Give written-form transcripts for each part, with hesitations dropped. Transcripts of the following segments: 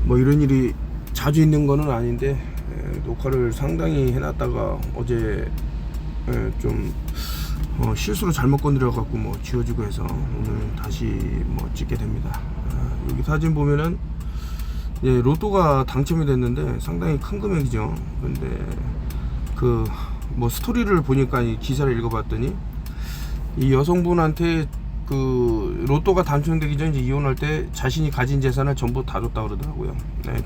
뭐 이런 일이 자주 있는 거는 아닌데 녹화를 상당히 해놨다가 어제 좀 실수로 잘못 건드려 갖고 뭐 지워지고 해서 오늘 다시 뭐 찍게 됩니다. 여기 사진 보면은 로또가 당첨이 됐는데 상당히 큰 금액이죠. 근데 그 뭐 스토리를 보니까 이 기사를 읽어봤더니 이 여성분한테 그 로또가 당첨되기 전 이제 이혼할 때 자신이 가진 재산을 전부 다 줬다 그러더라고요.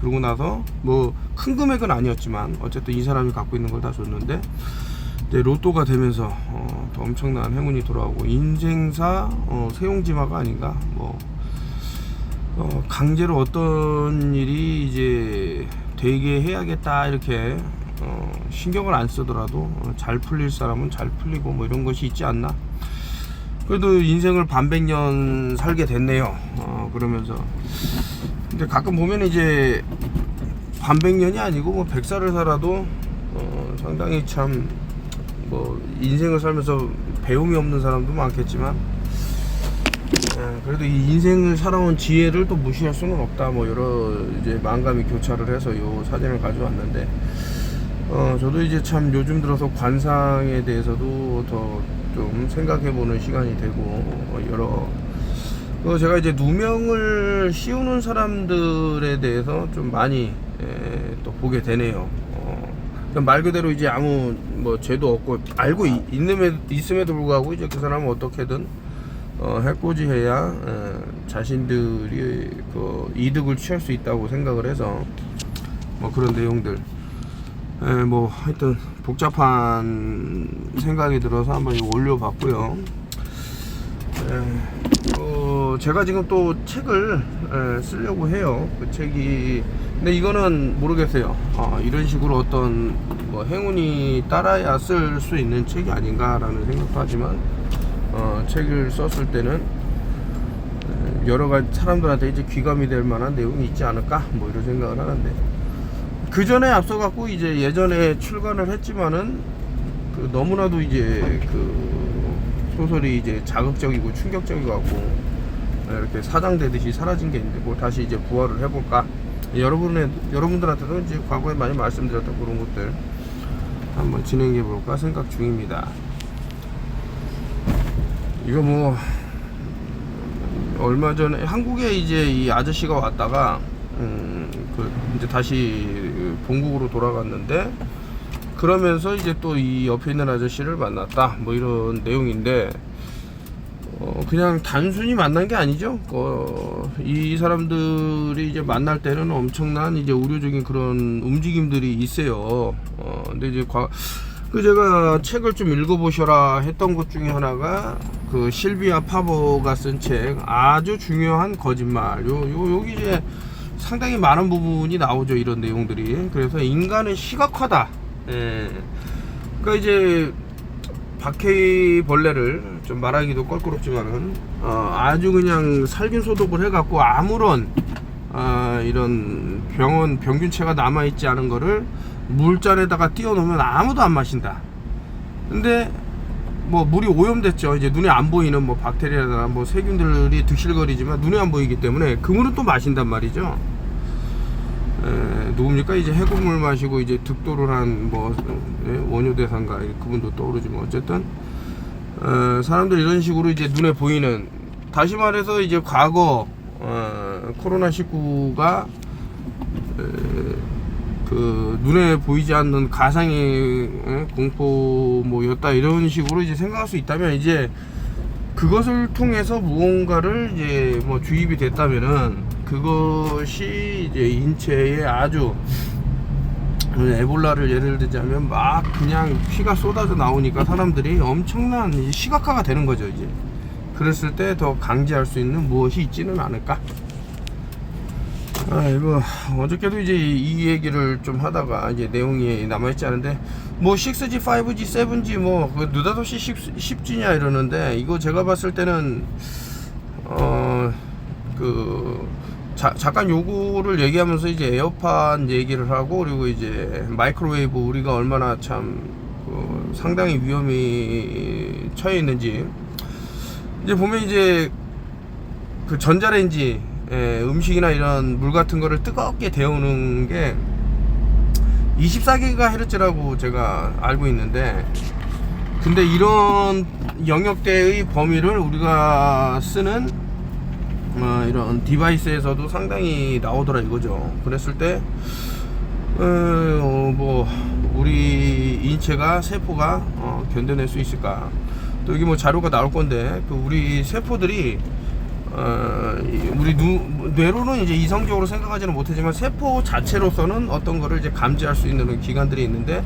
그러고 나서 뭐 큰 금액은 아니었지만 어쨌든 이 사람이 갖고 있는 걸 다 줬는데 로또가 되면서 더 엄청난 행운이 돌아오고 인생사 세용지마가 아닌가. 뭐 강제로 어떤 일이 이제 되게 해야겠다 이렇게 신경을 안 쓰더라도 잘 풀릴 사람은 잘 풀리고 뭐 이런 것이 있지 않나. 그래도 인생을 반백년 살게 됐네요. 그러면서 근데 가끔 보면 이제 반백년이 아니고 뭐 100살을 살아도 상당히 참 뭐 인생을 살면서 배움이 없는 사람도 많겠지만 그래도 이 인생을 살아온 지혜를 또 무시할 수는 없다. 뭐 여러 이제 만감이 교차를 해서 요 사진을 가져왔는데 저도 이제 참 요즘 들어서 관상에 대해서도 더 좀 생각해보는 시간이 되고 여러 제가 이제 누명을 씌우는 사람들에 대해서 좀 많이 또 보게 되네요. 말 그대로 이제 아무 뭐 죄도 없고 알고 있음에도 불구하고 이제 그 사람은 어떻게든 해코지해야 자신들이 그 이득을 취할 수 있다고 생각을 해서 뭐 그런 내용들 뭐 하여튼 복잡한 생각이 들어서 한번 이거 올려봤고요. 제가 지금 또 책을 쓰려고 해요. 그 책이 근데 이거는 모르겠어요. 이런 식으로 어떤 뭐 행운이 따라야 쓸 수 있는 책이 아닌가라는 생각도 하지만 책을 썼을 때는 여러 가지 사람들한테 이제 귀감이 될 만한 내용이 있지 않을까 뭐 이런 생각을 하는데 그 전에 앞서 갖고 이제 예전에 출간을 했지만은 그 너무나도 이제 그 소설이 이제 자극적이고 충격적이고 갖고 이렇게 사장되듯이 사라진 게 있는데 뭐 다시 이제 부활을 해볼까. 여러분들한테도 이제 과거에 많이 말씀드렸던 그런 것들 한번 진행해 볼까 생각 중입니다. 이거 뭐 얼마 전에 한국에 이제 이 아저씨가 왔다가 이제 다시 본국으로 돌아갔는데 그러면서 이제 또 이 옆에 있는 아저씨를 만났다 뭐 이런 내용인데 그냥 단순히 만난 게 아니죠. 이 사람들이 이제 만날 때는 엄청난 이제 의료적인 그런 움직임들이 있어요. 근데 이제 제가 책을 좀 읽어보셔라 했던 것 중에 하나가 그 실비아 파보가 쓴 책 아주 중요한 거짓말. 여기 이제 상당히 많은 부분이 나오죠. 이런 내용들이. 그래서 인간은 시각화다. 그러니까 이제 박해벌레를 좀 말하기도 껄끄럽지만은 아주 그냥 살균 소독을 해갖고 아무런 이런 병균체가 남아있지 않은 거를 물잔에다가 띄워놓으면 아무도 안 마신다. 근데 뭐 물이 오염됐죠. 이제 눈에 안 보이는 뭐 박테리아나 뭐 세균들이 득실거리지만 눈에 안 보이기 때문에 그 물은 또 마신단 말이죠. 누굽니까? 이제 해고물 마시고 이제 득도를 한 뭐 원효대사인가 그분도 떠오르지만 어쨌든 사람들 이런 식으로 이제 눈에 보이는 다시 말해서 이제 과거 코로나19가 그 눈에 보이지 않는 가상의 공포 뭐였다 이런 식으로 이제 생각할 수 있다면 이제 그것을 통해서 무언가를 이제 뭐 주입이 됐다면은 그것이 이제 인체에 아주 에볼라를 예를 들자면 막 그냥 피가 쏟아져 나오니까 사람들이 엄청난 시각화가 되는 거죠. 이제 그랬을 때 더 강제할 수 있는 무엇이 있지는 않을까. 이거 어저께도 이제 이 얘기를 좀 하다가 이제 내용이 남아있지 않은데 뭐 6G, 5G, 7G 뭐 느닷없이 10G냐 이러는데 이거 제가 봤을 때는 잠깐 요거를 얘기하면서 이제 에어팟 얘기를 하고 그리고 이제 마이크로웨이브 우리가 얼마나 참 상당히 위험이 처해 있는지 이제 보면 이제 그 전자레인지 음식이나 이런 물 같은 거를 뜨겁게 데우는 게 24GHz라고 제가 알고 있는데, 근데 이런 영역대의 범위를 우리가 쓰는 이런 디바이스에서도 상당히 나오더라 이거죠. 그랬을 때 뭐 우리 인체가 세포가 견뎌낼 수 있을까. 또 여기 뭐 자료가 나올 건데, 그 우리 세포들이 우리 뇌로는 이제 이성적으로 생각하지는 못하지만 세포 자체로서는 어떤 거를 이제 감지할 수 있는 기관들이 있는데,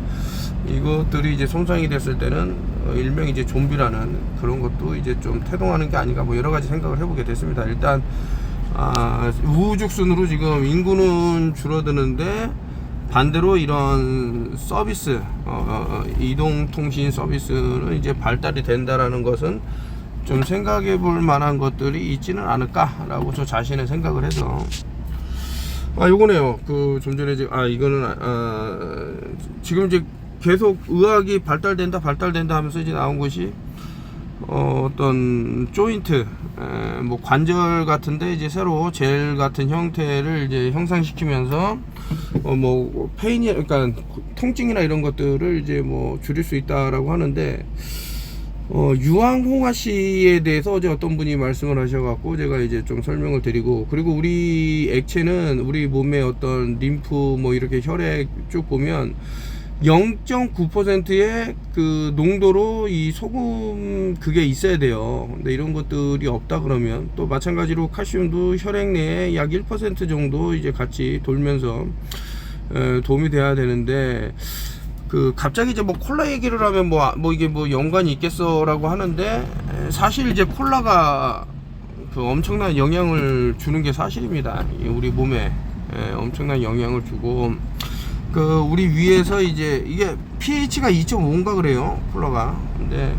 이것들이 이제 손상이 됐을 때는 일명 이제 좀비라는 그런 것도 이제 좀 태동하는 게 아닌가, 뭐 여러 가지 생각을 해보게 됐습니다. 일단 우후죽순으로 지금 인구는 줄어드는데 반대로 이런 서비스, 이동통신 서비스는 이제 발달이 된다라는 것은 좀 생각해 볼 만한 것들이 있지는 않을까라고 저 자신의 생각을 해서, 요거네요. 그 좀 전에 이거는 지금 이제 계속 의학이 발달된다 하면서 이제 나온 것이 어떤 조인트, 뭐 관절 같은데 이제 새로 젤 같은 형태를 이제 형상시키면서 뭐 페인이, 그러니까 통증이나 이런 것들을 이제 뭐 줄일 수 있다라고 하는데, 유황홍화 씨에 대해서 어제 어떤 분이 말씀을 하셔갖고 제가 이제 좀 설명을 드리고, 그리고 우리 액체는 우리 몸의 어떤 림프 뭐 이렇게 혈액 쭉 보면 0.9%의 그 농도로 이 소금 그게 있어야 돼요. 근데 이런 것들이 없다 그러면, 또 마찬가지로 칼슘도 혈액 내에 약 1% 정도 이제 같이 돌면서 도움이 돼야 되는데, 그 갑자기 이제 뭐 콜라 얘기를 하면 뭐 이게 뭐 연관이 있겠어라고 하는데, 사실 이제 콜라가 그 엄청난 영향을 주는 게 사실입니다. 우리 몸에 엄청난 영향을 주고, 그 우리 위에서 이제 이게 pH가 2.5인가 그래요, 콜라가. 근데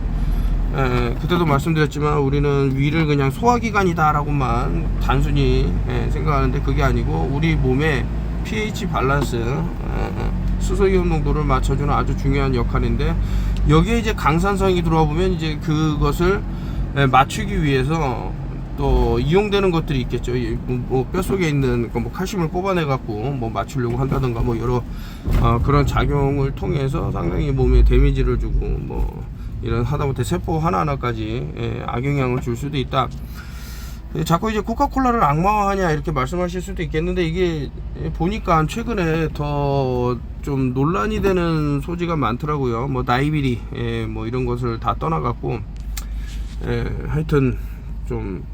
그때도 말씀드렸지만 우리는 위를 그냥 소화기관이다 라고만 단순히 생각하는데, 그게 아니고 우리 몸의 pH 밸런스, 수소이온 농도를 맞춰주는 아주 중요한 역할인데, 여기에 이제 강산성이 들어와 보면 이제 그것을 맞추기 위해서 또 이용되는 것들이 있겠죠. 뭐 뼛속에 있는 뭐 칼슘을 뽑아내 갖고 뭐 맞추려고 한다든가, 뭐 여러 그런 작용을 통해서 상당히 몸에 데미지를 주고, 뭐 이런 하다못해 세포 하나하나까지 악영향을 줄 수도 있다. 자꾸 이제 코카콜라를 악마화하냐 이렇게 말씀하실 수도 있겠는데, 이게 보니까 최근에 더 좀 논란이 되는 소지가 많더라고요. 뭐 나이비리 뭐 이런 것을 다 떠나갖고, 하여튼 좀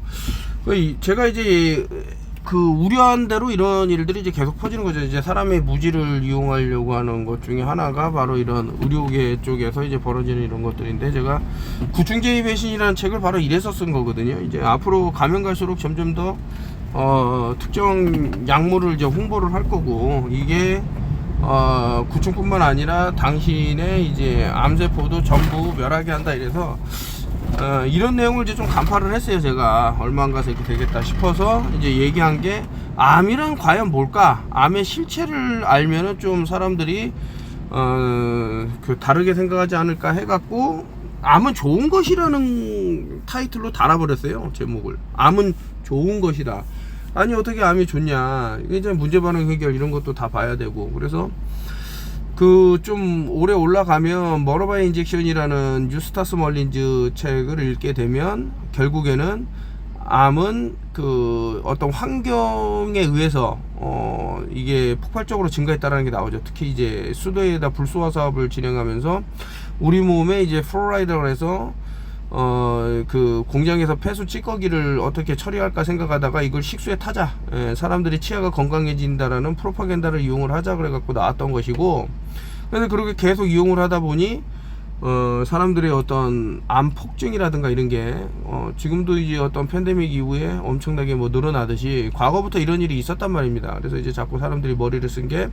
제가 이제 그 우려한 대로 이런 일들이 이제 계속 퍼지는 거죠. 이제 사람의 무지를 이용하려고 하는 것 중에 하나가 바로 이런 의료계 쪽에서 이제 벌어지는 이런 것들인데, 제가 구충제의 배신이라는 책을 바로 이래서 쓴 거거든요. 이제 앞으로 가면 갈수록 점점 더 특정 약물을 이제 홍보를 할 거고, 이게 구충뿐만 아니라 당신의 이제 암세포도 전부 멸하게 한다 이래서 이런 내용을 이제 좀 간파를 했어요. 제가 얼마 안 가서 이렇게 되겠다 싶어서 이제 얘기한 게, 암이란 과연 뭘까? 암의 실체를 알면은 좀 사람들이 그 다르게 생각하지 않을까 해갖고, 암은 좋은 것이라는 타이틀로 달아버렸어요, 제목을. 암은 좋은 것이다. 아니 어떻게 암이 좋냐, 이제 문제 반응 해결 이런 것도 다 봐야 되고. 그래서 그 좀 오래 올라가면 머러바이 인젝션이라는 유스타스 멀린즈 책을 읽게 되면, 결국에는 암은 그 어떤 환경에 의해서 이게 폭발적으로 증가했다라는 게 나오죠. 특히 이제 수도에다 불소화 사업을 진행하면서 우리 몸에 이제 플로라이드를 해서 그 공장에서 폐수 찌꺼기를 어떻게 처리할까 생각하다가 이걸 식수에 타자, 사람들이 치아가 건강해진다라는 프로파간다를 이용을 하자 그래 갖고 나왔던 것이고, 그래서 그렇게 계속 이용을 하다 보니 사람들의 어떤 암 폭증이라든가 이런 게 지금도 이제 어떤 팬데믹 이후에 엄청나게 뭐 늘어나듯이 과거부터 이런 일이 있었단 말입니다. 그래서 이제 자꾸 사람들이 머리를 쓴 게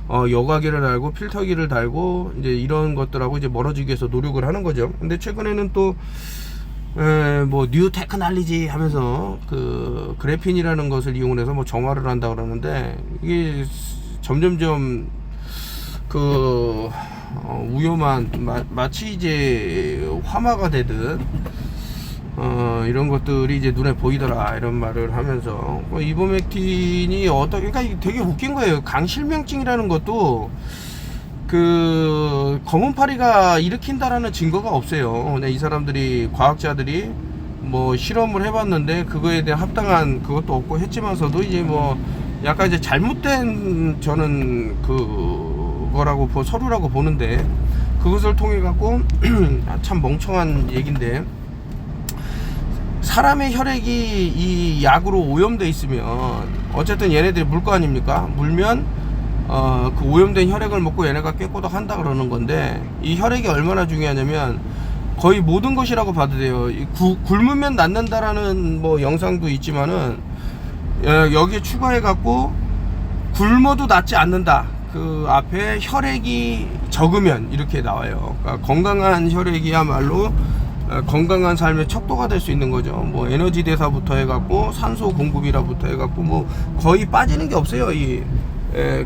여과기를 달고 필터기를 달고 이제 이런 것들하고 이제 멀어지기 위해서 노력을 하는 거죠. 근데 최근에는 또 뭐 뉴 테크놀로지 하면서 그 그래핀이라는 것을 이용해서 뭐 정화를 한다 그러는데, 이게 점점점 그 위험한, 마치 이제 화마가 되듯 이런 것들이 이제 눈에 보이더라 이런 말을 하면서 이버맥틴이 그러니까 이게 되게 웃긴 거예요. 강실명증이라는 것도 그 검은파리가 일으킨다라는 증거가 없어요. 그냥 이 사람들이 과학자들이 뭐 실험을 해봤는데 그거에 대한 합당한 그것도 없고 했지만서도 이제 뭐 약간 이제 잘못된 저는 그거라고 서류라고 보는데 그것을 통해 갖고 참 멍청한 얘긴데 사람의 혈액이 이 약으로 오염돼 있으면 어쨌든 얘네들이 물 거 아닙니까? 물면 그 오염된 혈액을 먹고 얘네가 꾀꼬닥한다 그러는 건데 이 혈액이 얼마나 중요하냐면 거의 모든 것이라고 봐도 돼요. 굶으면 낫는다라는 뭐 영상도 있지만은 여기에 추가해 갖고 굶어도 낫지 않는다. 그 앞에 혈액이 적으면 이렇게 나와요. 그러니까 건강한 혈액이야말로 건강한 삶의 척도가 될 수 있는 거죠. 뭐 에너지 대사부터 해갖고 산소 공급이라부터 해갖고 뭐 거의 빠지는 게 없어요.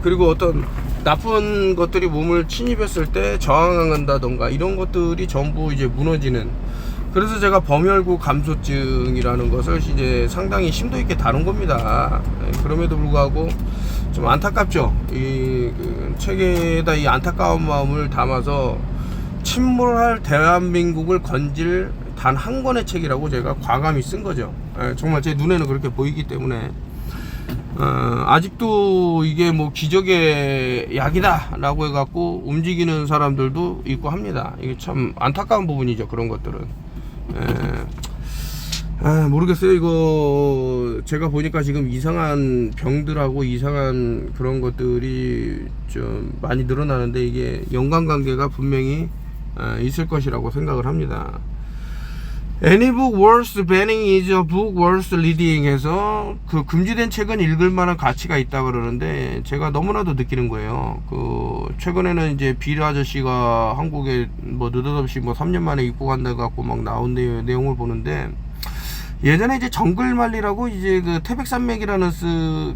그리고 어떤 나쁜 것들이 몸을 침입했을 때 저항한다던가 이런 것들이 전부 이제 무너지는. 그래서 제가 범혈구 감소증이라는 것을 이제 상당히 심도 있게 다룬 겁니다. 그럼에도 불구하고 좀 안타깝죠. 그 책에다 이 안타까운 마음을 담아서 침몰할 대한민국을 건질 단 한 권의 책이라고 제가 과감히 쓴 거죠. 정말 제 눈에는 그렇게 보이기 때문에 아직도 이게 뭐 기적의 약이다 라고 해갖고 움직이는 사람들도 있고 합니다. 이게 참 안타까운 부분이죠. 그런 것들은 모르겠어요. 이거 제가 보니까 지금 이상한 병들하고 이상한 그런 것들이 좀 많이 늘어나는데 이게 연관관계가 분명히 있을 것이라고 생각을 합니다. Any book worth banning is a book worth reading 해서 그 금지된 책은 읽을 만한 가치가 있다 그러는데 제가 너무나도 느끼는 거예요. 그 최근에는 이제 빌 아저씨가 한국에 뭐 느닷없이 뭐 3년 만에 입국한다 갖고 막 나온 내용을 보는데 예전에 이제 정글만리라고 이제 그 태백산맥이라는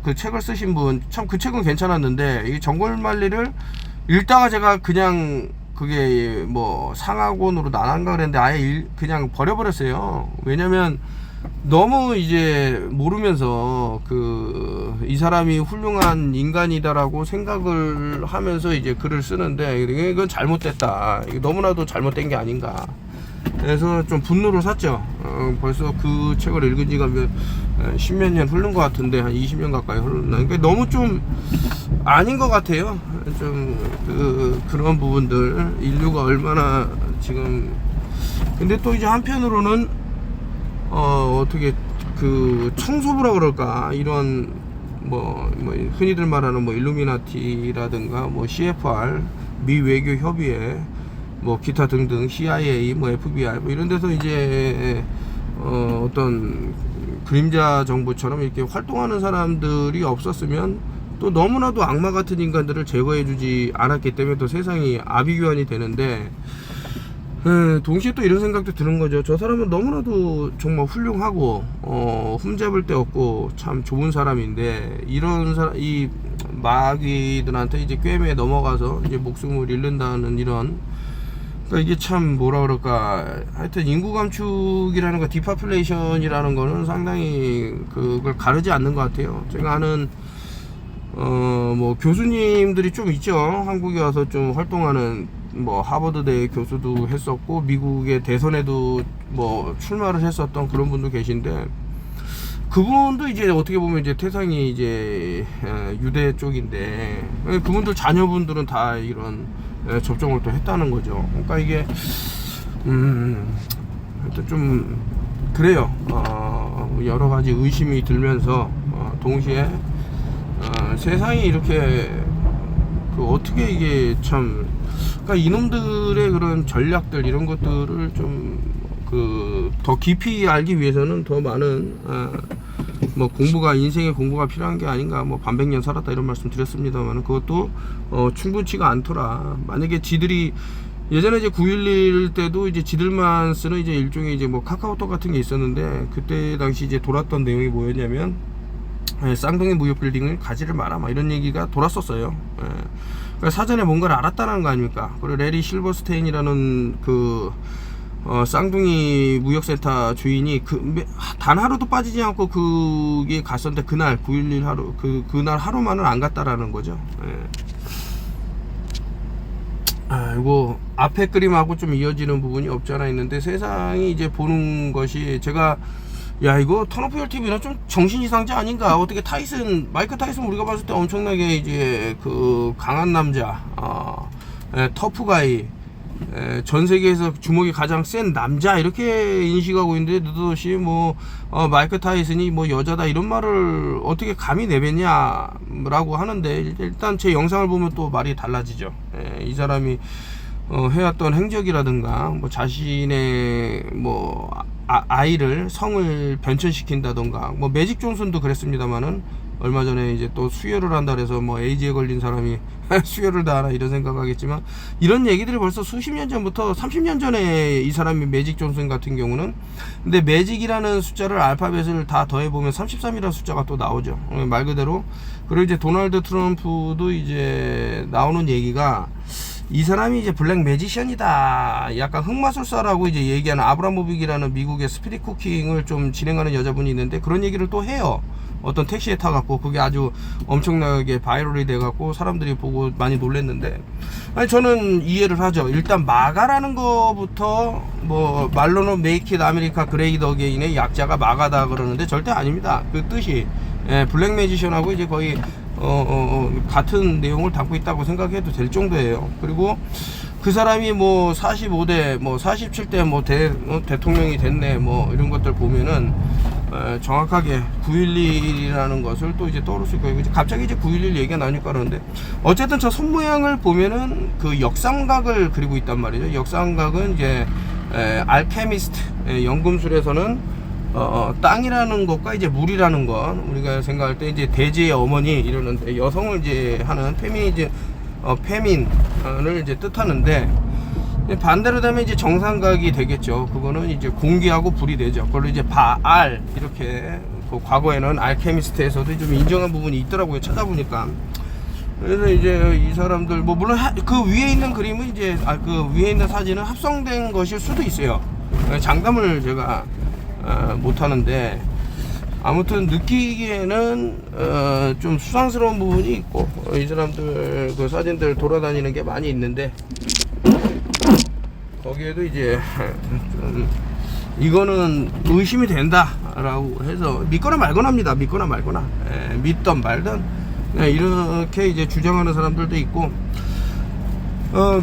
그 책을 쓰신 분 참 그 책은 괜찮았는데 이 정글만리를 읽다가 제가 그냥 그게 뭐 상하권으로 나간가 그랬는데 아예 그냥 버려버렸어요. 왜냐면 너무 이제 모르면서 이 사람이 훌륭한 인간이다라고 생각을 하면서 이제 글을 쓰는데 이건 잘못됐다. 이게 너무나도 잘못된 게 아닌가. 그래서 좀 분노를 샀죠. 벌써 그 책을 읽은 지가 10몇 년 흐른 것 같은데 한 20년 가까이 흘렀나. 그러니까 너무 좀 아닌 것 같아요. 좀 그런 부분들 인류가 얼마나 지금 근데 또 이제 한편으로는 어떻게 그 청소부라 그럴까 이런 뭐 흔히들 말하는 뭐 일루미나티라든가 뭐 CFR 미 외교 협의회 뭐 기타 등등 CIA 뭐 FBI 뭐 이런 데서 이제 어떤 그림자 정부처럼 이렇게 활동하는 사람들이 없었으면 또 너무나도 악마 같은 인간들을 제거해 주지 않았기 때문에 또 세상이 아비규환이 되는데 동시에 또 이런 생각도 드는 거죠. 저 사람은 너무나도 정말 훌륭하고 흠잡을 데 없고 참 좋은 사람인데 이런 사람 이 마귀들한테 이제 꿰매에 넘어가서 이제 목숨을 잃는다는 이런 그러니까 이게 참 뭐라 그럴까 하여튼 인구 감축이라는 거 디파퓰레이션이라는 거는 상당히 그걸 가르지 않는 것 같아요. 제가 아는 뭐 교수님들이 좀 있죠. 한국에 와서 좀 활동하는 뭐 하버드대 교수도 했었고 미국의 대선에도 뭐 출마를 했었던 그런 분도 계신데 그분도 이제 어떻게 보면 이제 태상이 이제 유대 쪽인데 그분들 자녀분들은 다 이런 접종을 또 했다는 거죠. 그러니까 이게 하여튼 좀 그래요. 여러 가지 의심이 들면서 동시에 세상이 이렇게 어떻게 이게 참 그러니까 이놈들의 그런 전략들 이런 것들을 좀 더 깊이 알기 위해서는 더 많은 뭐 인생의 공부가 필요한 게 아닌가. 뭐 반백년 살았다 이런 말씀 드렸습니다만 그것도 충분치가 않더라. 만약에 지들이 예전에 이제 9.11 때도 이제 지들만 쓰는 이제 일종의 이제 뭐 카카오톡 같은 게 있었는데 그때 당시 이제 돌았던 내용이 뭐였냐면 쌍둥이 무역 빌딩을 가지를 마라 막 이런 얘기가 돌았었어요. 그러니까 사전에 뭔가를 알았다는 거 아닙니까? 그리고 레리 실버스테인이라는 그 쌍둥이 무역센터 주인이 단 하루도 빠지지 않고 그게 갔었는데 그날 9.11 하루 그날 하루만은 안 갔다라는 거죠. 예. 이거 앞에 그림하고 좀 이어지는 부분이 없지 않아 있는데, 세상이 이제 보는 것이, 제가 야 이거 턴오프 TV는 좀 정신이상자 아닌가. 어떻게 마이크 타이슨 우리가 봤을 때 엄청나게 이제 그 강한 남자, 터프가이, 전 세계에서 주먹이 가장 센 남자 이렇게 인식하고 있는데, 느닷없이 마이크 타이슨이 여자다 이런 말을 어떻게 감히 내뱉냐라고 하는데, 일단 제 영상을 보면 또 말이 달라지죠. 이 사람이 해왔던 행적이라든가 자신의 아이를 성을 변천시킨다던가, 매직 존슨도 그랬습니다만은 얼마 전에 이제 또 수혈을 한다 그래서 에이즈에 걸린 사람이 수혈을 다 하나 이런 생각하겠지만, 이런 얘기들이 벌써 수십 년 전부터 30년 전에 이 사람이 매직 존슨 같은 경우는, 근데 매직이라는 숫자를 알파벳을 다 더해보면 33이라는 숫자가 또 나오죠. 말 그대로. 그리고 이제 도널드 트럼프도 이제 나오는 얘기가, 이 사람이 이제 블랙 매지션이다, 약간 흑마술사라고 이제 얘기하는 아브라모빅이라는 미국의 스피릿 쿠킹을 좀 진행하는 여자분이 있는데, 그런 얘기를 또 해요. 어떤 택시에 타갖고 그게 아주 엄청나게 바이럴이 돼갖고 사람들이 보고 많이 놀랬는데, 아니 저는 이해를 하죠. 일단 마가라는 거부터, 말로는 메이크 잇 아메리카 그레이트 어게인의 약자가 마가다 그러는데 절대 아닙니다. 그 뜻이 블랙 매지션하고 이제 거의 같은 내용을 담고 있다고 생각해도 될 정도예요. 그리고 그 사람이 45대 47대 대통령이 됐네 이런 것들 보면은 정확하게 9.11이라는 것을 또 이제 떠오를 수 있고, 갑자기 이제 9.11 얘기가 나오니까 그러는데, 어쨌든 저 손 모양을 보면은 그 역삼각을 그리고 있단 말이죠. 역삼각은 이제 알케미스트, 연금술에서는 땅이라는 것과 이제 물이라는 것, 우리가 생각할 때 이제 대지의 어머니 이러는데, 여성을 이제 하는 페민을 이제 뜻하는데, 반대로 되면 이제 정삼각이 되겠죠. 그거는 이제 공기하고 불이 되죠. 그걸로 이제 바알, 이렇게 과거에는 알케미스트에서도 좀 인정한 부분이 있더라고요, 찾아보니까. 그래서 이제 이 사람들 물론 그 위에 있는 그림은 이제 그 위에 있는 사진은 합성된 것일 수도 있어요. 장담을 제가 못하는데, 아무튼 느끼기에는 좀 수상스러운 부분이 있고, 이 사람들 그 사진들 돌아다니는 게 많이 있는데, 거기에도 이제 좀 이거는 의심이 된다 라고 해서 믿거나 말거나입니다. 믿거나 말거나, 믿던 말던 이렇게 이제 주장하는 사람들도 있고,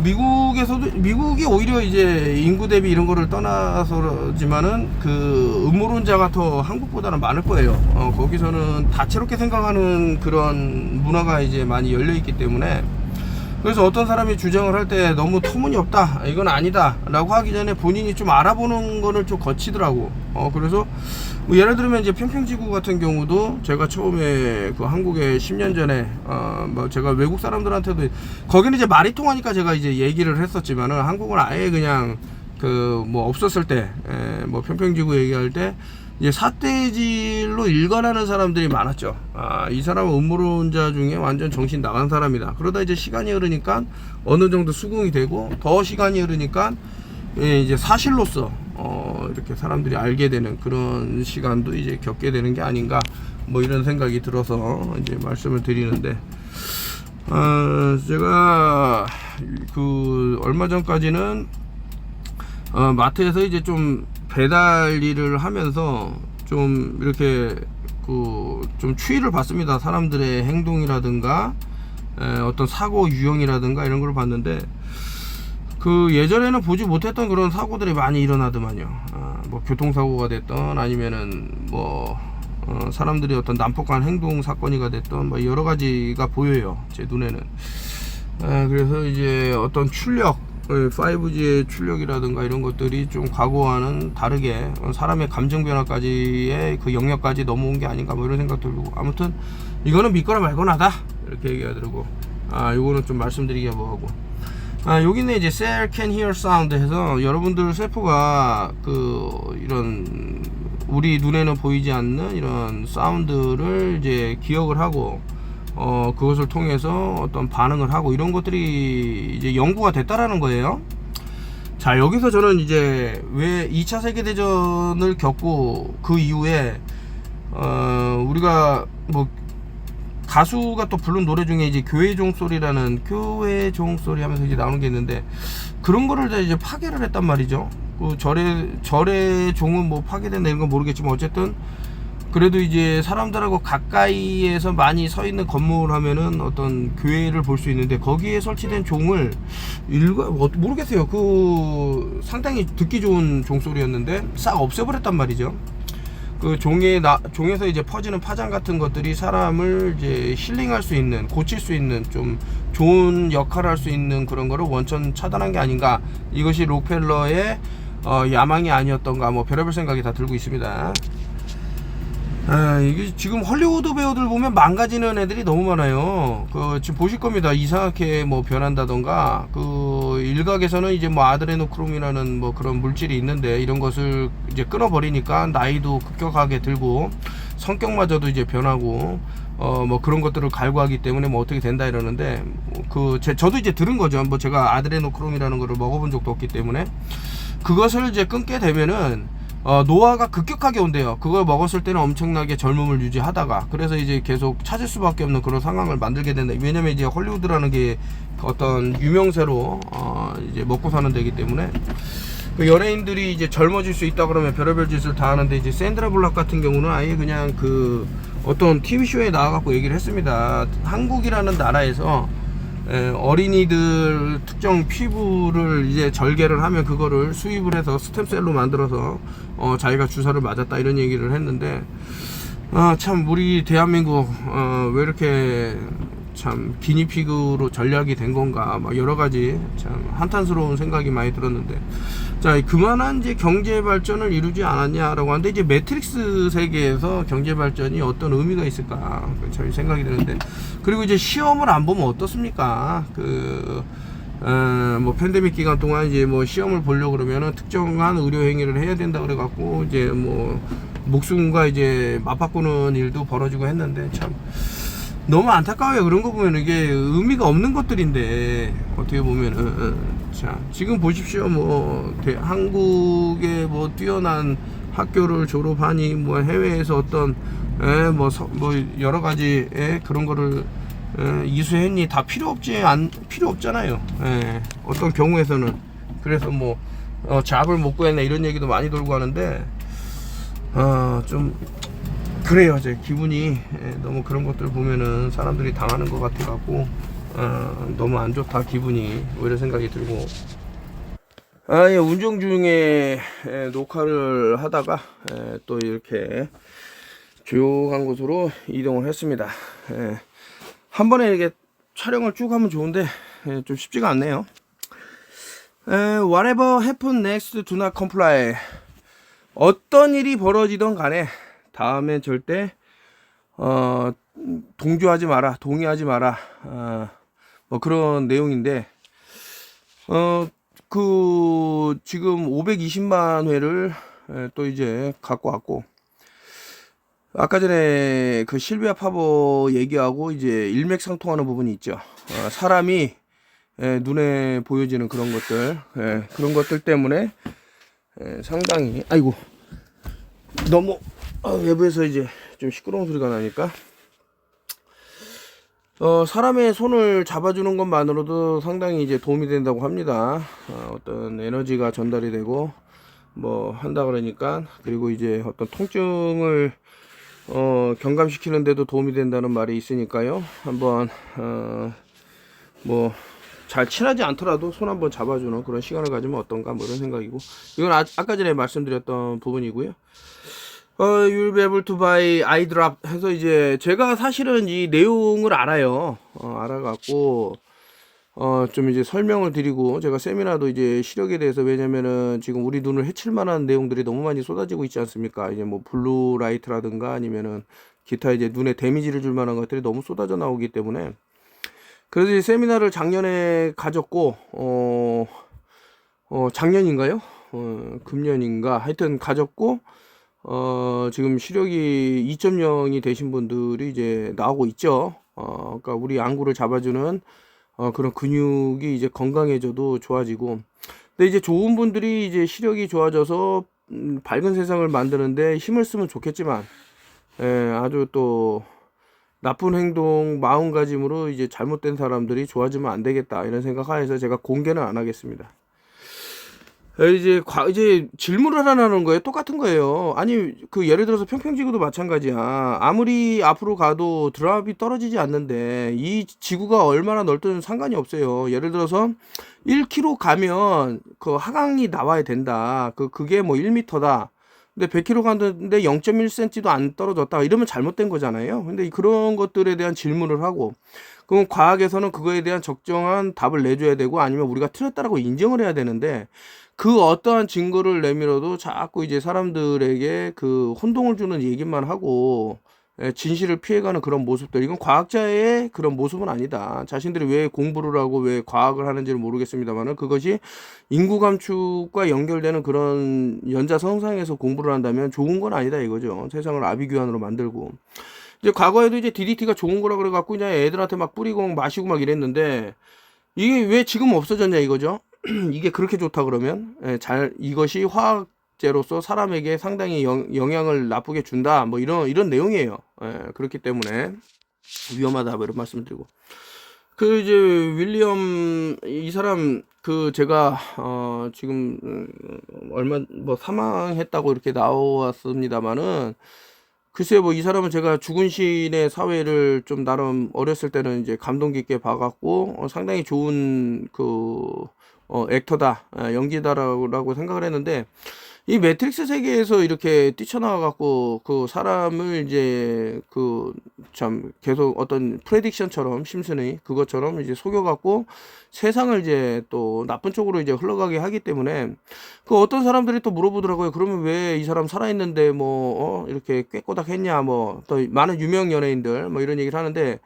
미국이 오히려 이제 인구 대비 이런 거를 떠나서지만은 그 음모론자가 더 한국보다는 많을 거예요. 거기서는 다채롭게 생각하는 그런 문화가 이제 많이 열려 있기 때문에, 그래서 어떤 사람이 주장을 할 때 너무 터무니없다, 이건 아니다 라고 하기 전에 본인이 좀 알아보는 거를 좀 거치더라고. 그래서 예를 들면 이제 평평지구 같은 경우도, 제가 처음에 그 한국에 10년 전에 제가 외국 사람들한테도, 거기는 이제 말이 통하니까 제가 이제 얘기를 했었지만은, 한국은 아예 그냥 없었을 때, 평평지구 얘기할 때 이제 삿대질로 일관하는 사람들이 많았죠. 이 사람은 음모론자 중에 완전 정신 나간 사람이다. 그러다 이제 시간이 흐르니까 어느 정도 수긍이 되고, 더 시간이 흐르니까 이제 사실로서 이렇게 사람들이 알게 되는 그런 시간도 이제 겪게 되는 게 아닌가, 이런 생각이 들어서 이제 말씀을 드리는데, 제가 그 얼마 전까지는 마트에서 이제 좀 배달 일을 하면서 좀 이렇게 좀 추이를 봤습니다. 사람들의 행동이라든가 어떤 사고 유형이라든가 이런 걸 봤는데, 그 예전에는 보지 못했던 그런 사고들이 많이 일어나더만요. 교통사고가 됐던, 아니면은 사람들이 어떤 난폭한 행동 사건이가 됐던, 여러 가지가 보여요, 제 눈에는. 그래서 이제 어떤 출력, 5G의 출력이라든가 이런 것들이 좀 과거와는 다르게 사람의 감정 변화까지의 그 영역까지 넘어온 게 아닌가, 이런 생각 들고, 아무튼 이거는 믿거나 말거나다 이렇게 얘기하더라고. 이거는 좀 말씀드리기가 뭐하고, 여기는 이제 Cell Can Hear Sound 해서, 여러분들 세포가 이런 우리 눈에는 보이지 않는 이런 사운드를 이제 기억을 하고, 그것을 통해서 어떤 반응을 하고, 이런 것들이 이제 연구가 됐다라는 거예요. 자, 여기서 저는 이제 왜 2차 세계대전을 겪고 그 이후에 우리가 뭐 가수가 또 부른 노래 중에 이제 교회 종소리라는 교회 종소리 하면서 이제 나오는 게 있는데, 그런 거를 이제 파괴를 했단 말이죠. 그 절의 종은 뭐 파괴된다 이런 건 모르겠지만, 어쨌든 그래도 이제 사람들하고 가까이에서 많이 서 있는 건물 하면은 어떤 교회를 볼 수 있는데, 거기에 설치된 종을 모르겠어요. 그 상당히 듣기 좋은 종소리였는데 싹 없애버렸단 말이죠. 그 종에서 이제 퍼지는 파장 같은 것들이 사람을 이제 힐링할 수 있는, 고칠 수 있는, 좀 좋은 역할을 할 수 있는 그런 거를 원천 차단한 게 아닌가. 이것이 록펠러의 야망이 아니었던가, 뭐 별의별 생각이 다 들고 있습니다. 이게 지금 헐리우드 배우들 보면 망가지는 애들이 너무 많아요. 지금 보실 겁니다. 이상하게 뭐 변한다던가, 일각에서는 이제 뭐 아드레노크롬이라는 뭐 그런 물질이 있는데, 이런 것을 이제 끊어버리니까 나이도 급격하게 들고 성격마저도 이제 변하고, 뭐 그런 것들을 갈구하기 때문에 뭐 어떻게 된다 이러는데, 저도 이제 들은 거죠. 뭐 제가 아드레노크롬이라는 거를 먹어본 적도 없기 때문에. 그것을 이제 끊게 되면은 노화가 급격하게 온대요. 그걸 먹었을 때는 엄청나게 젊음을 유지하다가, 그래서 이제 계속 찾을 수밖에 없는 그런 상황을 만들게 된다. 왜냐면 이제 헐리우드라는 게 어떤 유명세로 이제 먹고 사는 데이기 때문에, 그 연예인들이 이제 젊어질 수 있다 그러면 별의별 짓을 다 하는데, 이제 샌드라 블락 같은 경우는 아예 그냥 어떤 TV쇼에 나와갖고 얘기를 했습니다. 한국이라는 나라에서 어린이들 특정 피부를 이제 절개를 하면 그거를 수입을 해서 스템셀로 만들어서 자기가 주사를 맞았다 이런 얘기를 했는데, 참 우리 대한민국 왜 이렇게 참 기니피그로 전략이 된 건가, 막 여러 가지 참 한탄스러운 생각이 많이 들었는데, 자, 그만한 이제 경제 발전을 이루지 않았냐라고 하는데, 이제 매트릭스 세계에서 경제 발전이 어떤 의미가 있을까 참 생각이 드는데, 그리고 이제 시험을 안 보면 어떻습니까? 뭐 팬데믹 기간 동안 이제 뭐 시험을 보려고 그러면은 특정한 의료 행위를 해야 된다 그래 갖고 이제 뭐 목숨과 이제 맞바꾸는 일도 벌어지고 했는데, 참 너무 안타까워요. 그런 거 보면 이게 의미가 없는 것들인데, 어떻게 보면은 자, 지금 보십시오. 뭐 한국의 뭐 뛰어난 학교를 졸업하니 뭐 해외에서 어떤 뭐 여러 가지의 그런 거를 이수했니, 다 필요 없잖아요. 어떤 경우에서는. 그래서 뭐 잡을 못 구했네 이런 얘기도 많이 돌고 하는데, 좀 그래요. 제 기분이 너무 그런 것들 보면은 사람들이 당하는 것 같아 갖고 너무 안 좋다 기분이, 이런 생각이 들고. 예, 운전 중에 녹화를 하다가 또 이렇게 조용한 곳으로 이동을 했습니다. 한 번에 이렇게 촬영을 쭉 하면 좋은데 좀 쉽지가 않네요. Whatever happen next do not comply. 어떤 일이 벌어지던 간에 다음에 절대 동조하지 마라, 동의하지 마라, 뭐 그런 내용인데, 지금 520만 회를 또 이제 갖고 왔고, 아까 전에 그 실비아 파버 얘기하고 이제 일맥상통하는 부분이 있죠. 사람이 눈에 보여지는 그런 것들, 그런 것들 때문에 상당히, 아이고, 너무 외부에서 이제 좀 시끄러운 소리가 나니까, 사람의 손을 잡아주는 것만으로도 상당히 이제 도움이 된다고 합니다. 어떤 에너지가 전달이 되고 뭐 한다 그러니까, 그리고 이제 어떤 통증을 경감시키는 데도 도움이 된다는 말이 있으니까요. 한번 뭐 잘 친하지 않더라도 손 한번 잡아주는 그런 시간을 가지면 어떤가, 뭐 이런 생각이고, 이건 아까 전에 말씀드렸던 부분이고요. You'll be able to buy eye drop 해서, 이제 제가 사실은 이 내용을 알아요. 알아갖고 좀 이제 설명을 드리고, 제가 세미나도 이제 시력에 대해서, 왜냐면은 지금 우리 눈을 해칠 만한 내용들이 너무 많이 쏟아지고 있지 않습니까? 이제 뭐 블루 라이트라든가 아니면은 기타 이제 눈에 데미지를 줄 만한 것들이 너무 쏟아져 나오기 때문에, 그래서 이 세미나를 작년에 가졌고, 작년인가요? 금년인가 하여튼 가졌고, 지금 시력이 2.0이 되신 분들이 이제 나오고 있죠. 그러니까 우리 안구를 잡아주는 그런 근육이 이제 건강해져도 좋아지고, 근데 이제 좋은 분들이 이제 시력이 좋아져서 밝은 세상을 만드는데 힘을 쓰면 좋겠지만, 아주 또 나쁜 행동, 마음가짐으로 이제 잘못된 사람들이 좋아지면 안 되겠다 이런 생각하에서 제가 공개는 안 하겠습니다. 이제 질문을 하나 하는 거예요. 똑같은 거예요. 아니 그 예를 들어서 평평지구도 마찬가지야. 아무리 앞으로 가도 드랍이 떨어지지 않는데 이 지구가 얼마나 넓든 상관이 없어요. 예를 들어서 1km 가면 그 하강이 나와야 된다. 그게 뭐 1m다. 근데 100km 갔는데 0.1cm도 안 떨어졌다. 이러면 잘못된 거잖아요. 근데 그런 것들에 대한 질문을 하고, 그럼 과학에서는 그거에 대한 적정한 답을 내줘야 되고, 아니면 우리가 틀렸다라고 인정을 해야 되는데, 그 어떠한 증거를 내밀어도 자꾸 이제 사람들에게 그 혼동을 주는 얘기만 하고, 진실을 피해가는 그런 모습들, 이건 과학자의 그런 모습은 아니다. 자신들이 왜 공부를 하고 왜 과학을 하는지를 모르겠습니다만은, 그것이 인구 감축과 연결되는 그런 연자선상에서 공부를 한다면 좋은 건 아니다 이거죠. 세상을 아비규환으로 만들고. 이제 과거에도 이제 DDT가 좋은 거라 그래갖고 그냥 애들한테 막 뿌리고 마시고 막 이랬는데, 이게 왜 지금 없어졌냐 이거죠. 이게 그렇게 좋다 그러면, 이것이 화학제로서 사람에게 상당히 영향을 나쁘게 준다 뭐 이런 내용이에요. 그렇기 때문에 위험하다 뭐 이런 말씀을 드리고, 그 이제 윌리엄 이 사람 그 제가 지금 얼마 뭐 사망했다고 이렇게 나왔습니다만은, 글쎄요, 뭐 이 사람은 제가 죽은 시인의 사회를 좀 나름 어렸을 때는 이제 감동 깊게 봐갖고 상당히 좋은 액터다, 연기다라고 생각을 했는데, 이 매트릭스 세계에서 이렇게 뛰쳐나와갖고 그 사람을 이제 그 참 계속 어떤 프레딕션처럼 심슨의 그것처럼 이제 속여갖고 세상을 이제 또 나쁜 쪽으로 이제 흘러가게 하기 때문에, 그 어떤 사람들이 또 물어보더라고요. 그러면 왜 이 사람 살아있는데 뭐 이렇게 꾀꼬닥했냐, 뭐 또 많은 유명 연예인들 뭐 이런 얘기를 하는데,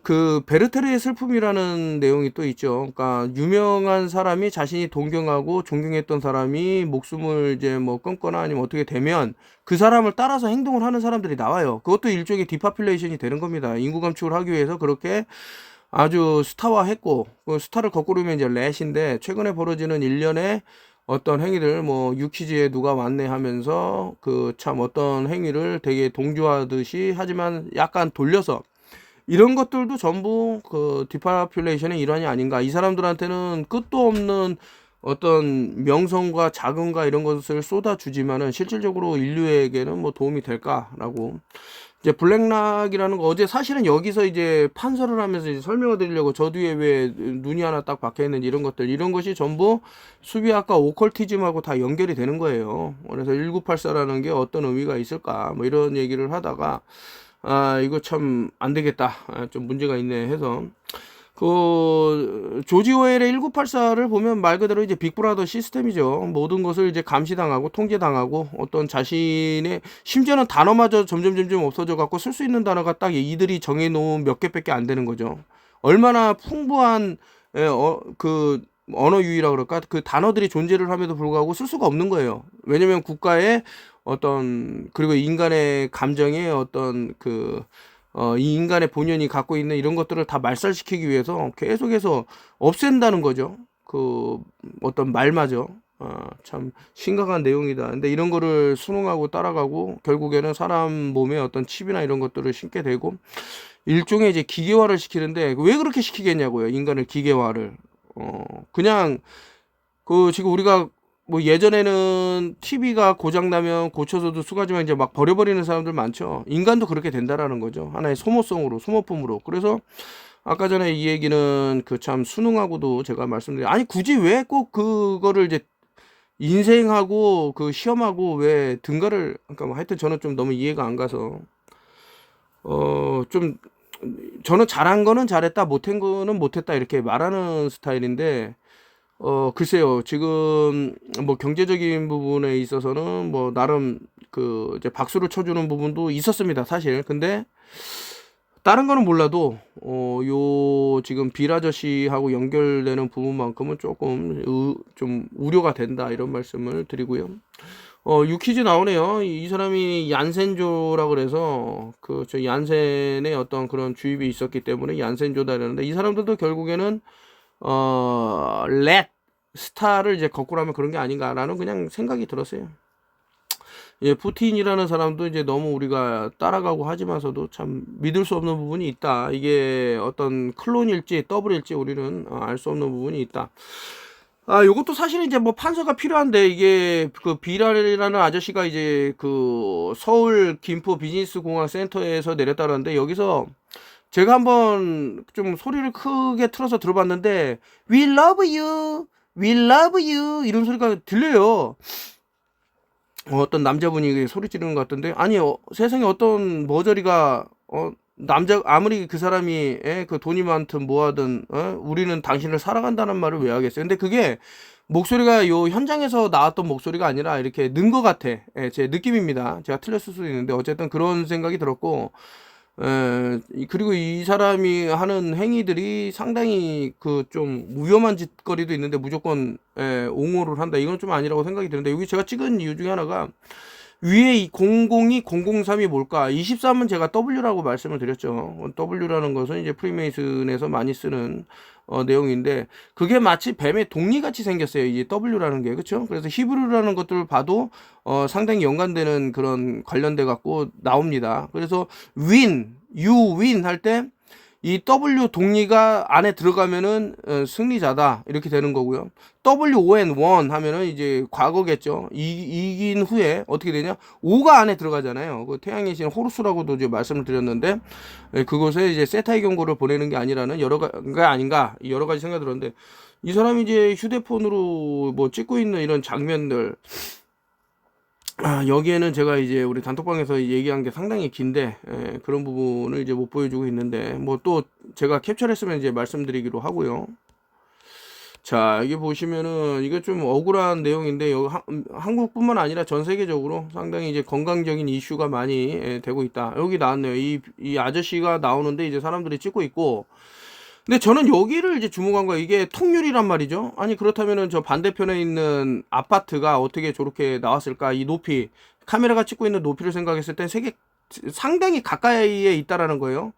그 베르테르의 슬픔이라는 내용이 또 있죠. 그러니까 유명한 사람이 자신이 동경하고 존경했던 사람이 목숨을 이제 뭐 끊거나 아니면 어떻게 되면 그 사람을 따라서 행동을 하는 사람들이 나와요. 그것도 일종의 디파퓰레이션이 되는 겁니다. 인구 감축을 하기 위해서 그렇게 아주 스타화했고, 그 스타를 거꾸로 하면 이제 렛인데, 최근에 벌어지는 일련의 어떤 행위들, 뭐 유퀴즈에 누가 왔네 하면서 그 참 어떤 행위를 되게 동조하듯이 하지만 약간 돌려서, 이런 것들도 전부 그 디파퓰레이션의 일환이 아닌가. 이 사람들한테는 끝도 없는 어떤 명성과 자금과 이런 것을 쏟아주지만은 실질적으로 인류에게는 뭐 도움이 될까라고. 이제 블랙락이라는 거, 어제 사실은 여기서 이제 판서를 하면서 이제 설명을 드리려고 저 뒤에 왜 눈이 하나 딱 박혀 있는지 이런 것들, 이런 것이 전부 수비학과 오컬티즘하고 다 연결이 되는 거예요. 그래서 1984라는 게 어떤 의미가 있을까 뭐 이런 얘기를 하다가, 이거 참 안 되겠다. 좀 문제가 있네 해서, 그 조지 오웰의 1984를 보면 말 그대로 이제 빅브라더 시스템이죠. 모든 것을 이제 감시당하고 통제당하고, 어떤 자신의 심지어는 단어마저 점점 없어져 갖고 쓸 수 있는 단어가 딱 이들이 정해놓은 몇 개밖에 안 되는 거죠. 얼마나 풍부한 그 언어 유희라 그럴까, 그 단어들이 존재를 함에도 불구하고 쓸 수가 없는 거예요. 왜냐면 국가의 어떤, 그리고 인간의 감정의 어떤 이 인간의 본연이 갖고 있는 이런 것들을 다 말살시키기 위해서 계속해서 없앤다는 거죠. 그 어떤 말마저. 참 심각한 내용이다. 근데 이런 거를 순응하고 따라가고 결국에는 사람 몸에 어떤 칩이나 이런 것들을 심게 되고, 일종의 이제 기계화를 시키는데, 왜 그렇게 시키겠냐고요. 인간을 기계화를. 그냥 지금 우리가 뭐 예전에는 TV가 고장나면 고쳐서도 수가지만 이제 막 버려버리는 사람들 많죠. 인간도 그렇게 된다라는 거죠. 하나의 소모성으로, 소모품으로. 그래서 아까 전에 이 얘기는 그 참 수능하고도 제가 말씀드린, 아니 굳이 왜 꼭 그거를 이제 인생하고 그 시험하고 왜 등가를, 그러니까 뭐 하여튼 저는 좀 너무 이해가 안 가서, 좀 저는 잘한 거는 잘했다, 못한 거는 못했다 이렇게 말하는 스타일인데, 글쎄요, 지금 뭐 경제적인 부분에 있어서는 뭐 나름 그 이제 박수를 쳐주는 부분도 있었습니다, 사실. 근데 다른 거는 몰라도 요 지금 빌 아저씨하고 연결되는 부분만큼은 조금 좀 우려가 된다 이런 말씀을 드리고요. 유퀴즈 나오네요. 이 사람이 얀센조라 그래서 저 얀센의 어떤 그런 주입이 있었기 때문에 얀센조다 이러는데, 이 사람들도 결국에는 렛 스타를 이제 거꾸로 하면 그런 게 아닌가라는 그냥 생각이 들었어요. 예, 푸틴이라는 사람도 이제 너무 우리가 따라가고 하지만서도 참 믿을 수 없는 부분이 있다. 이게 어떤 클론일지 더블일지 우리는 알 수 없는 부분이 있다. 아, 요것도 사실은 이제 뭐 판서가 필요한데, 이게 그 비랄이라는 아저씨가 이제 그 서울 김포 비즈니스 공항 센터에서 내렸다는데, 여기서 제가 한번 좀 소리를 크게 틀어서 들어봤는데, We love you, we love you 이런 소리가 들려요. 어떤 남자분이 소리 지르는 것 같던데, 아니 세상에 어떤 머저리가 남자 아무리 그 사람이 그 돈이 많든 뭐하든 우리는 당신을 사랑한다는 말을 왜 하겠어요. 근데 그게 목소리가 요 현장에서 나왔던 목소리가 아니라 이렇게 는 것 같아. 제 느낌입니다. 제가 틀렸을 수도 있는데 어쨌든 그런 생각이 들었고, 그리고 이 사람이 하는 행위들이 상당히 그 좀 위험한 짓거리도 있는데 무조건 옹호를 한다. 이건 좀 아니라고 생각이 드는데, 여기 제가 찍은 이유 중에 하나가 위에 이 002, 003이 뭘까? 23은 제가 W라고 말씀을 드렸죠. W라는 것은 이제 프리메이슨에서 많이 쓰는 내용인데, 그게 마치 뱀의 독리같이 생겼어요. 이 W라는 게. 그렇죠? 그래서 히브리라는 것들을 봐도 상당히 연관되는 그런 관련돼 갖고 나옵니다. 그래서 win, you win 할 때 이 W 동리가 안에 들어가면은 승리자다 이렇게 되는 거고요. WON won 하면은 이제 과거겠죠. 이긴 후에 어떻게 되냐? O가 안에 들어가잖아요. 그 태양의 신 호루스라고도 이제 말씀을 드렸는데, 그곳에 이제 세타의 경고를 보내는 게 아니라는 여러 가지가 아닌가 여러 가지 생각이 들었는데, 이 사람이 이제 휴대폰으로 뭐 찍고 있는 이런 장면들, 여기에는 제가 이제 우리 단톡방에서 얘기한 게 상당히 긴데, 그런 부분을 이제 못 보여주고 있는데, 뭐 또 제가 캡처를 했으면 이제 말씀드리기로 하고요. 자, 여기 보시면은 이게 좀 억울한 내용인데, 여기 한국뿐만 아니라 전 세계적으로 상당히 이제 건강적인 이슈가 많이 되고 있다. 여기 나왔네요. 이 아저씨가 나오는데 이제 사람들이 찍고 있고, 근데 저는 여기를 이제 주목한 거예요. 이게 통유리란 말이죠. 아니 그렇다면은 저 반대편에 있는 아파트가 어떻게 저렇게 나왔을까? 이 높이, 카메라가 찍고 있는 높이를 생각했을 때 세계 상당히 가까이에 있다라는 거예요.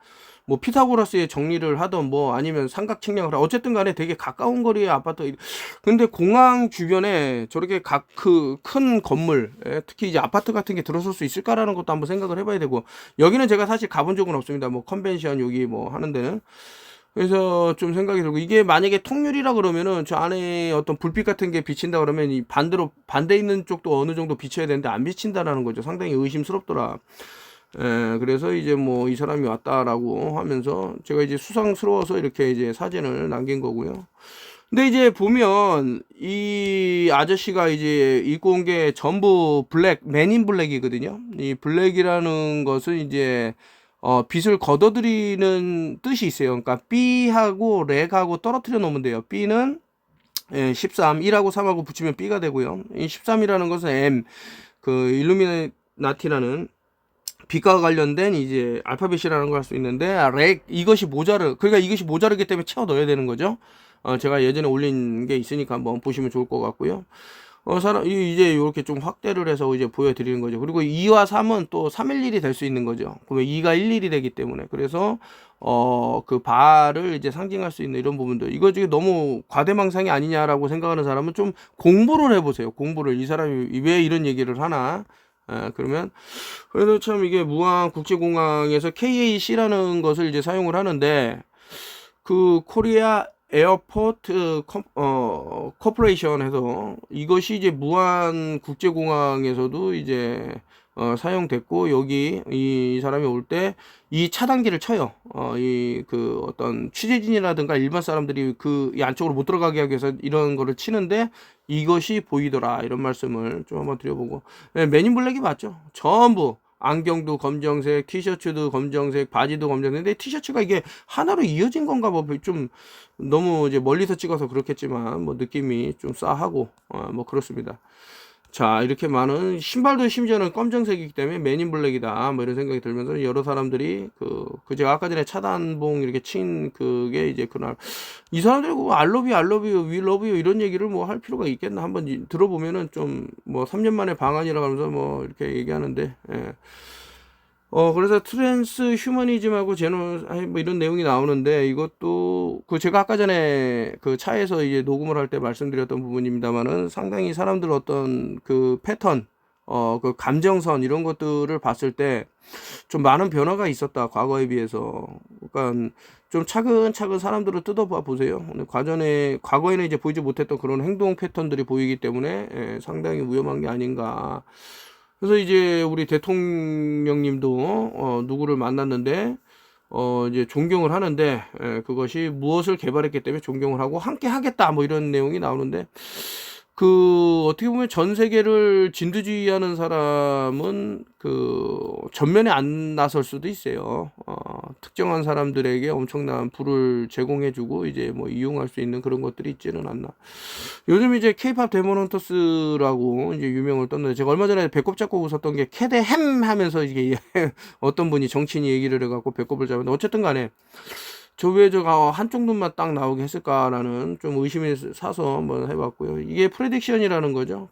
뭐 피타고라스의 정리를 하던 뭐 아니면 삼각 측량을 어쨌든 간에 되게 가까운 거리의 아파트. 근데 공항 주변에 저렇게 그 큰 건물, 특히 이제 아파트 같은 게 들어설 수 있을까라는 것도 한번 생각을 해봐야 되고, 여기는 제가 사실 가본 적은 없습니다. 뭐 컨벤션 여기 뭐 하는 데는. 그래서 좀 생각이 들고, 이게 만약에 통유리라 그러면은 저 안에 어떤 불빛 같은 게 비친다 그러면 이 반대 있는 쪽도 어느 정도 비쳐야 되는데 안 비친다라는 거죠. 상당히 의심스럽더라. 그래서 이제 뭐 이 사람이 왔다라고 하면서 제가 이제 수상스러워서 이렇게 이제 사진을 남긴 거고요. 근데 이제 보면 이 아저씨가 이제 입고 온 게 전부 맨인 블랙이거든요. 이 블랙이라는 것은 이제 빛을 걷어들이는 뜻이 있어요. 그러니까 B하고 렉하고 떨어뜨려 놓으면 돼요. B는 13, 1하고 3하고 붙이면 B가 되고요. 이 13이라는 것은 M, 그 일루미나티라는 빛과 관련된 이제 알파벳이라는 걸 할 수 있는데, 렉, 그러니까 이것이 모자르기 때문에 채워 넣어야 되는 거죠. 제가 예전에 올린 게 있으니까 한번 보시면 좋을 것 같고요. 이제 이렇게 좀 확대를 해서 이제 보여드리는 거죠. 그리고 2와 3은 또 311이 될 수 있는 거죠. 그러면 2가 11이 되기 때문에. 그래서, 그 바를 이제 상징할 수 있는 이런 부분들. 이거 지금 너무 과대망상이 아니냐라고 생각하는 사람은 좀 공부를 해보세요. 공부를. 이 사람이 왜 이런 얘기를 하나. 그러면, 그래서 참 이게 무안 국제공항에서 KAC라는 것을 이제 사용을 하는데, 그 코리아 에어포트 코퍼레이션에서 이것이 이제 무안 국제공항에서도 이제 사용됐고, 여기 이 사람이 올 때 이 차단기를 쳐요. 이 그 어떤 취재진이라든가 일반 사람들이 이 안쪽으로 못 들어가게 하기 위해서 이런 거를 치는데 이것이 보이더라, 이런 말씀을 좀 한번 드려보고. 맨인 블랙이 맞죠. 전부 안경도 검정색, 티셔츠도 검정색, 바지도 검정색. 근데 티셔츠가 이게 하나로 이어진 건가 뭐, 좀 너무 이제 멀리서 찍어서 그렇겠지만 뭐 느낌이 좀 싸하고 뭐 그렇습니다. 자, 이렇게 많은 신발도 심지어는 검정색이기 때문에 맨인 블랙이다 뭐 이런 생각이 들면서 여러 사람들이 그 제가 아까 전에 차단봉 이렇게 친 그게 이제 그날 이 사람들이 I love you, I love you, we love you 이런 얘기를 뭐 할 필요가 있겠나, 한번 들어보면은 좀 뭐 3년 만에 방한이라고 하면서 뭐 이렇게 얘기하는데, 그래서 트랜스 휴머니즘하고 제노, 뭐 이런 내용이 나오는데, 이것도, 제가 아까 전에 그 차에서 이제 녹음을 할 때 말씀드렸던 부분입니다만은 상당히 사람들 어떤 그 패턴, 그 감정선 이런 것들을 봤을 때 좀 많은 변화가 있었다, 과거에 비해서. 그러니까 좀 차근차근 사람들을 뜯어봐 보세요. 근데 과거에는 이제 보이지 못했던 그런 행동 패턴들이 보이기 때문에 상당히 위험한 게 아닌가. 그래서 이제 우리 대통령님도 누구를 만났는데 이제 존경을 하는데 그것이 무엇을 개발했기 때문에 존경을 하고 함께 하겠다 뭐 이런 내용이 나오는데 어떻게 보면 전 세계를 진두지휘하는 사람은 전면에 안 나설 수도 있어요. 특정한 사람들에게 엄청난 부를 제공해주고 이제 뭐 이용할 수 있는 그런 것들이 있지는 않나. 요즘 이제 케이팝 데몬 헌터스라고 이제 유명을 떴는데, 제가 얼마 전에 배꼽 잡고 웃었던 게 캐데 햄 하면서 이게 어떤 분이 정치인이 얘기를 해갖고 배꼽을 잡았는데, 어쨌든 간에 저 왜 저가 한쪽 눈만 딱 나오게 했을까라는 좀 의심이 사서 한번 해봤고요. 이게 프레딕션이라는 거죠.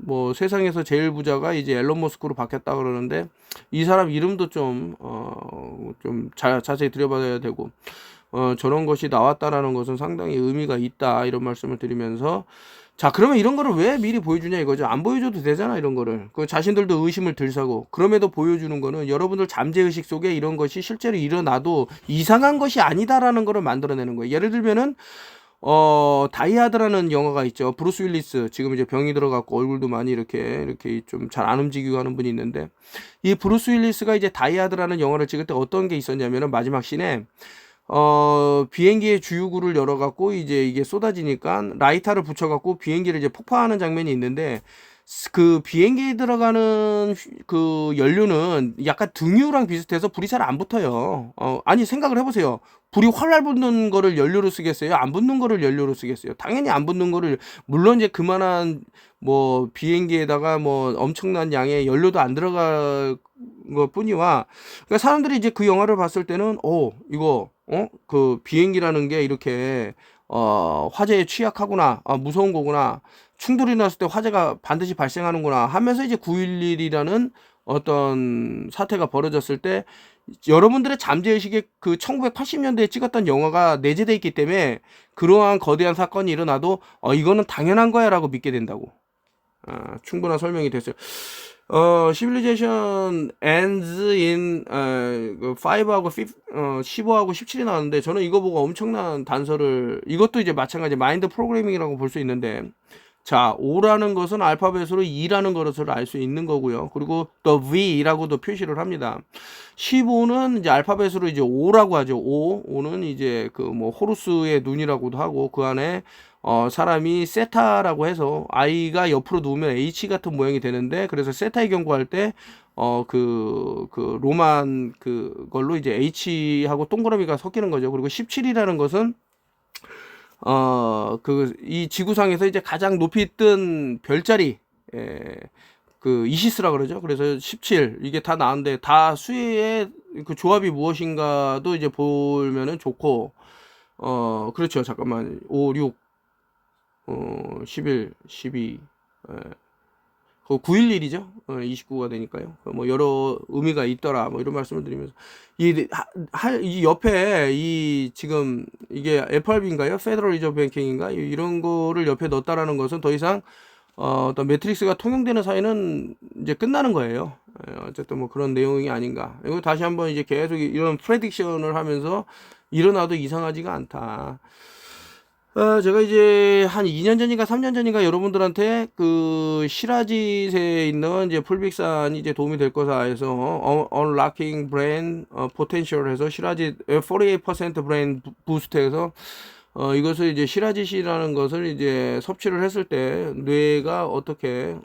뭐 세상에서 제일 부자가 이제 앨런 머스크로 바뀌었다 그러는데, 이 사람 이름도 좀 자세히 들여봐야 되고, 저런 것이 나왔다라는 것은 상당히 의미가 있다, 이런 말씀을 드리면서, 자, 그러면 이런 거를 왜 미리 보여주냐 이거죠. 안 보여줘도 되잖아, 이런 거를. 자신들도 의심을 들사고. 그럼에도 보여주는 거는 여러분들 잠재의식 속에 이런 것이 실제로 일어나도 이상한 것이 아니다라는 거를 만들어내는 거예요. 예를 들면은, 다이하드라는 영화가 있죠. 브루스 윌리스, 지금 이제 병이 들어갖고 얼굴도 많이 이렇게 좀 잘 안 움직이고 하는 분이 있는데, 이 브루스 윌리스가 이제 다이하드라는 영화를 찍을 때 어떤 게 있었냐면은, 마지막 씬에 비행기의 주유구를 열어갖고 이제 이게 쏟아지니까 라이터를 붙여갖고 비행기를 이제 폭파하는 장면이 있는데, 그 비행기에 들어가는 그 연료는 약간 등유랑 비슷해서 불이 잘 안 붙어요. 아니 생각을 해보세요. 불이 활활 붙는 거를 연료로 쓰겠어요? 안 붙는 거를 연료로 쓰겠어요? 당연히 안 붙는 거를, 물론 이제 그만한 뭐 비행기에다가 뭐 엄청난 양의 연료도 안 들어갈 것 뿐이와, 그러니까 사람들이 이제 그 영화를 봤을 때는 이거 그 비행기라는 게 이렇게 화재에 취약하구나, 무서운 거구나, 충돌이 났을 때 화재가 반드시 발생하는구나 하면서 이제 9.11이라는 어떤 사태가 벌어졌을 때 여러분들의 잠재의식에 그 1980년대에 찍었던 영화가 내재되어 있기 때문에 그러한 거대한 사건이 일어나도 이거는 당연한 거야 라고 믿게 된다고. 충분한 설명이 됐어요. Civilization ends in 5하고 15하고 17이 나왔는데, 저는 이거 보고 엄청난 단서를, 이것도 이제 마찬가지 마인드 프로그래밍이라고 볼 수 있는데, 자, O라는 것은 알파벳으로 2라는 것을 알 수 있는 거고요. 그리고 또 V라고도 표시를 합니다. 15는 이제 알파벳으로 이제 O라고 하죠. O는 이제 뭐 호루스의 눈이라고도 하고, 그 안에 사람이 세타라고 해서 I가 옆으로 누우면 H 같은 모양이 되는데, 그래서 세타의 경고할 때 로만 그걸로 이제 H하고 동그라미가 섞이는 거죠. 그리고 17이라는 것은 이 지구상에서 이제 가장 높이 뜬 별자리, 이시스라 그러죠. 그래서 17, 이게 다 나왔는데, 다 수의 그 조합이 무엇인가도 이제 보면은 좋고, 그렇죠. 잠깐만. 5, 6, 11, 12, 911이죠. 29가 되니까요. 뭐 여러 의미가 있더라. 뭐 이런 말씀을 드리면서, 이 옆에 지금 이게 FRB인가요? 페더럴 리저브 뱅킹인가? 이런 거를 옆에 넣었다라는 것은 더 이상 어떤 매트릭스가 통용되는 사이는 이제 끝나는 거예요. 어쨌든 뭐 그런 내용이 아닌가. 이거 다시 한번 이제 계속 이런 프레딕션을 하면서 일어나도 이상하지가 않다. 제가 이제 한 2년 전인가 3년 전인가 여러분들한테 시라짓에 있는 이제 풀빅산이 이제 도움이 될 거다 해서 Unlocking Brain Potential 해서 시라짓 48% 브레인 부스트해서 이것을 이제 시라짓이라는 것을 이제 섭취를 했을 때 뇌가 어떻게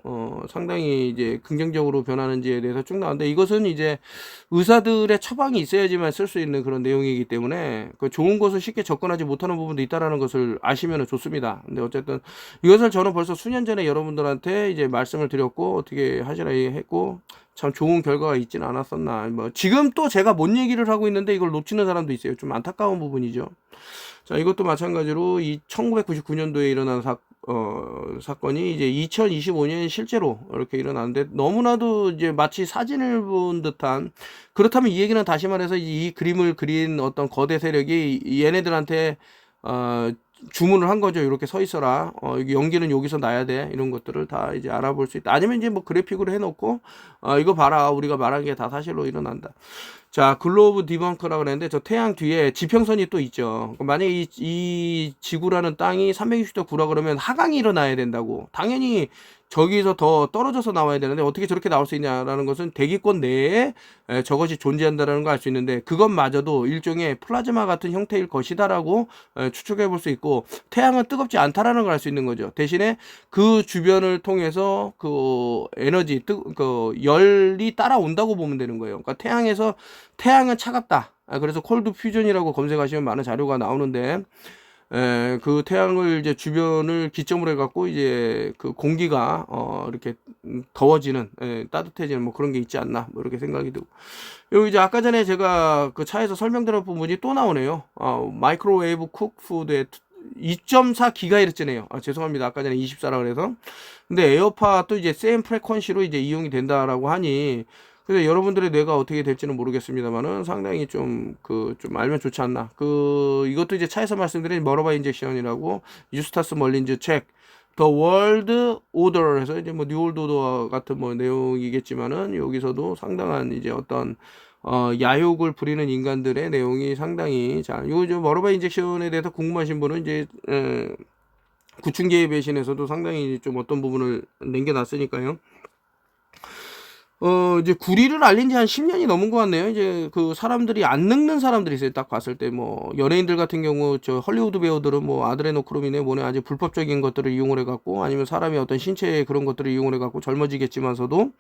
상당히 이제 긍정적으로 변하는지에 대해서 쭉 나왔는데, 이것은 이제 의사들의 처방이 있어야지만 쓸 수 있는 그런 내용이기 때문에 좋은 것을 쉽게 접근하지 못하는 부분도 있다라는 것을 아시면 좋습니다. 근데 어쨌든 이것을 저는 벌써 수년 전에 여러분들한테 이제 말씀을 드렸고 어떻게 하시라 했고, 참 좋은 결과가 있지는 않았었나. 뭐 지금 또 제가 뭔 얘기를 하고 있는데 이걸 놓치는 사람도 있어요. 좀 안타까운 부분이죠. 자, 이것도 마찬가지로 이 1999년도에 일어난 사건이 이제 2025년 실제로 이렇게 일어났는데 너무나도 이제 마치 사진을 본 듯한, 그렇다면 이 얘기는 다시 말해서 이 그림을 그린 어떤 거대 세력이 얘네들한테 주문을 한 거죠. 이렇게 서 있어라. 연기는 여기서 나야 돼. 이런 것들을 다 이제 알아볼 수 있다. 아니면 이제 뭐 그래픽으로 해놓고, 이거 봐라. 우리가 말한 게 다 사실로 일어난다. 자, 글로브 디벙크라고 그랬는데, 저 태양 뒤에 지평선이 또 있죠. 만약에 이 지구라는 땅이 360도 구라 그러면 하강이 일어나야 된다고. 당연히 저기서 더 떨어져서 나와야 되는데 어떻게 저렇게 나올 수 있냐라는 것은 대기권 내에 저것이 존재한다라는 걸 알 수 있는데, 그것마저도 일종의 플라즈마 같은 형태일 것이다라고 추측해 볼 수 있고, 태양은 뜨겁지 않다라는 걸 알 수 있는 거죠. 대신에 그 주변을 통해서 그 에너지, 그 열이 따라온다고 보면 되는 거예요. 그러니까 태양은 차갑다. 그래서 콜드 퓨전이라고 검색하시면 많은 자료가 나오는데, 그 태양을 이제 주변을 기점으로 해갖고 이제 그 공기가 이렇게 더워지는, 따뜻해지는 뭐 그런 게 있지 않나, 뭐 이렇게 생각이 들고. 여기 이제 아까 전에 제가 그 차에서 설명드린 부분이 또 나오네요. 마이크로웨이브 쿡푸드의 2.4 기가헤르츠네요. 죄송합니다. 아까 전에 24라고 그래서. 근데 에어팟 또 이제 세임 프레퀀시로 이제 이용이 된다라고 하니, 그래서 여러분들의 뇌가 어떻게 될지는 모르겠습니다만은 상당히 좀 알면 좋지 않나. 이것도 이제 차에서 말씀드린 머러바 인젝션이라고, 유스타스 멀린즈 책 The World Order 해서 이제 뭐 뉴 월드 오더 같은 뭐 내용이겠지만은, 여기서도 상당한 이제 어떤 야욕을 부리는 인간들의 내용이 상당히 잘, 요 머러바 인젝션에 대해서 궁금하신 분은 이제 구충계의 배신에서도 상당히 좀 어떤 부분을 남겨놨으니까요. 이제 구리를 알린 지 한 10년이 넘은 것 같네요. 이제 그 사람들이 안 늙는 사람들이 있어요. 딱 봤을 때 뭐 연예인들 같은 경우 저 헐리우드 배우들은 뭐 아드레노크롬이네 뭐네 아주 불법적인 것들을 이용을 해갖고, 아니면 사람의 어떤 신체의 그런 것들을 이용을 해갖고 젊어지겠지만서도